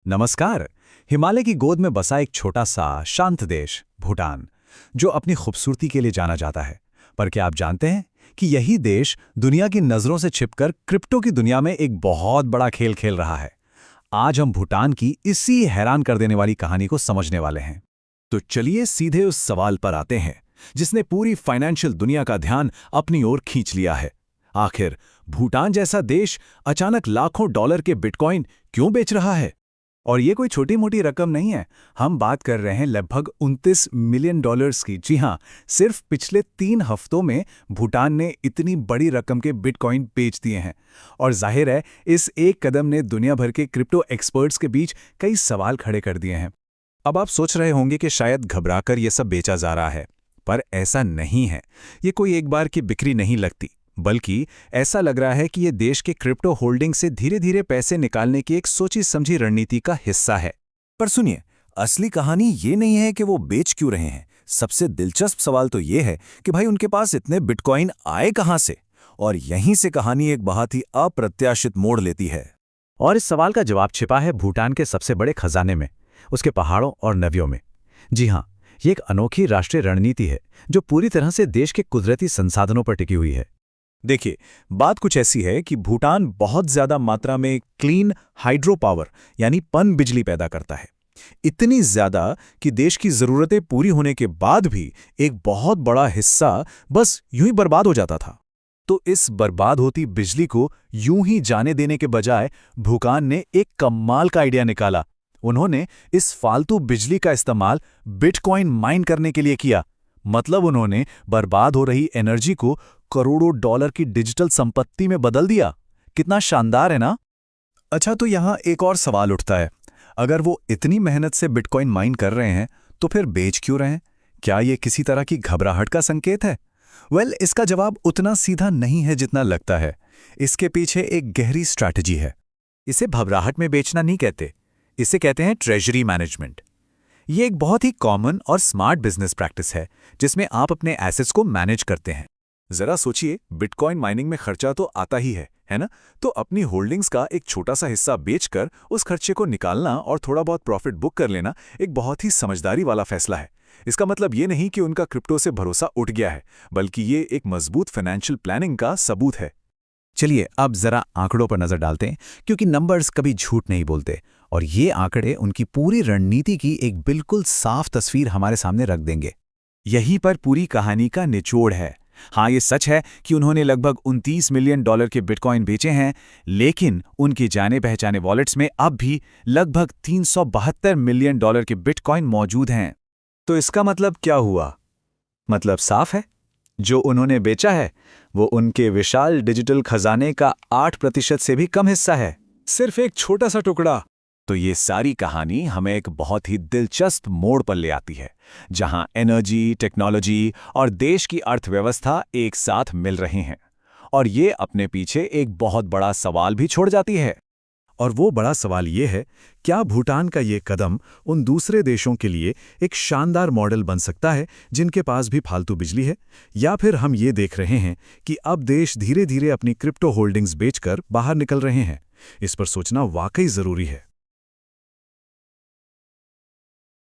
नमस्कार। हिमालय की गोद में बसा एक छोटा सा शांत देश भूटान, जो अपनी खूबसूरती के लिए जाना जाता है। पर क्या आप जानते हैं कि यही देश दुनिया की नज़रों से छिपकर क्रिप्टो की दुनिया में एक बहुत बड़ा खेल खेल रहा है। आज हम भूटान की इसी हैरान कर देने वाली कहानी को समझने वाले हैं। तो चलिए सीधे उस सवाल पर आते हैं जिसने पूरी फाइनेंशियल दुनिया का ध्यान अपनी ओर खींच लिया है। आखिर भूटान जैसा देश अचानक लाखों डॉलर के बिटकॉइन क्यों बेच रहा है? और ये कोई छोटी मोटी रकम नहीं है। हम बात कर रहे हैं लगभग 29 मिलियन डॉलर्स की। जी हाँ, सिर्फ पिछले 3 हफ्तों में भूटान ने इतनी बड़ी रकम के बिटकॉइन बेच दिए हैं। और जाहिर है, इस एक कदम ने दुनिया भर के क्रिप्टो एक्सपर्ट्स के बीच कई सवाल खड़े कर दिए हैं। अब आप सोच रहे होंगे कि शायद घबराकर ये सब बेचा जा रहा है, पर ऐसा नहीं है। ये कोई एक बार की बिक्री नहीं लगती, बल्कि ऐसा लग रहा है कि ये देश के क्रिप्टो होल्डिंग से धीरे धीरे पैसे निकालने की एक सोची समझी रणनीति का हिस्सा है। पर सुनिए, असली कहानी ये नहीं है कि वो बेच क्यों रहे हैं। सबसे दिलचस्प सवाल तो ये है कि भाई उनके पास इतने बिटकॉइन आए कहां से। और यहीं से कहानी एक बहुत ही अप्रत्याशित मोड़ लेती है। और इस सवाल का जवाब छिपा है भूटान के सबसे बड़े खजाने में, उसके पहाड़ों और नदियों में। जी हाँ, ये एक अनोखी राष्ट्रीय रणनीति है जो पूरी तरह से देश के कुदरती संसाधनों पर टिकी हुई है। देखिए, बात कुछ ऐसी है कि भूटान बहुत ज्यादा मात्रा में क्लीन हाइड्रो पावर यानी पन बिजली पैदा करता है। इतनी ज्यादा कि देश की जरूरतें पूरी होने के बाद भी एक बहुत बड़ा हिस्सा बस यूं ही बर्बाद हो जाता था। तो इस बर्बाद होती बिजली को यूं ही जाने देने के बजाय भूटान ने एक कमाल का आइडिया निकाला। उन्होंने इस फालतू बिजली का इस्तेमाल बिटकॉइन माइन करने के लिए किया। मतलब उन्होंने बर्बाद हो रही एनर्जी को करोड़ों डॉलर की डिजिटल संपत्ति में बदल दिया। कितना शानदार है ना? अच्छा, तो यहाँ एक और सवाल उठता है। अगर वो इतनी मेहनत से बिटकॉइन माइन कर रहे हैं, तो फिर बेच क्यों रहे हैं? क्या ये किसी तरह की घबराहट का संकेत है? इसका जवाब उतना सीधा नहीं है जितना लगता है। इसके पीछे एक गहरी स्ट्रैटेजी है। इसे घबराहट में बेचना नहीं कहते, इसे कहते हैं ट्रेजरी मैनेजमेंट। ये एक बहुत ही कॉमन और स्मार्ट बिजनेस प्रैक्टिस है जिसमें आप अपने एसेट्स को मैनेज करते हैं। जरा सोचिए, बिटकॉइन माइनिंग में खर्चा तो आता ही है ना? तो अपनी होल्डिंग्स का एक छोटा सा हिस्सा बेचकर उस खर्चे को निकालना और थोड़ा बहुत प्रॉफिट बुक कर लेना एक बहुत ही समझदारी वाला फैसला है। इसका मतलब ये नहीं कि उनका क्रिप्टो से भरोसा उठ गया है, बल्कि ये एक मजबूत फाइनेंशियल प्लानिंग का सबूत है। चलिए अब जरा आंकड़ों पर नजर डालते हैं, क्योंकि नंबर्स कभी झूठ नहीं बोलते और ये आंकड़े उनकी पूरी रणनीति की एक बिल्कुल साफ तस्वीर हमारे सामने रख देंगे। यहीं पर पूरी कहानी का निचोड़ है। हाँ, ये सच है कि उन्होंने लगभग 29 मिलियन डॉलर के बिटकॉइन बेचे हैं, लेकिन उनके जाने पहचाने वॉलेट्स में अब भी लगभग 372 मिलियन डॉलर के बिटकॉइन मौजूद हैं। तो इसका मतलब क्या हुआ? मतलब साफ है, जो उन्होंने बेचा है वो उनके विशाल डिजिटल खजाने का 8% से भी कम हिस्सा है। सिर्फ एक छोटा सा टुकड़ा। तो ये सारी कहानी हमें एक बहुत ही दिलचस्प मोड़ पर ले आती है, जहां एनर्जी, टेक्नोलॉजी और देश की अर्थव्यवस्था एक साथ मिल रहे हैं। और ये अपने पीछे एक बहुत बड़ा सवाल भी छोड़ जाती है। और वो बड़ा सवाल ये है, क्या भूटान का ये कदम उन दूसरे देशों के लिए एक शानदार मॉडल बन सकता है जिनके पास भी फालतू बिजली है? या फिर हम ये देख रहे हैं कि अब देश धीरे धीरे अपनी क्रिप्टो होल्डिंग्स बेचकर बाहर निकल रहे हैं? इस पर सोचना वाकई जरूरी है।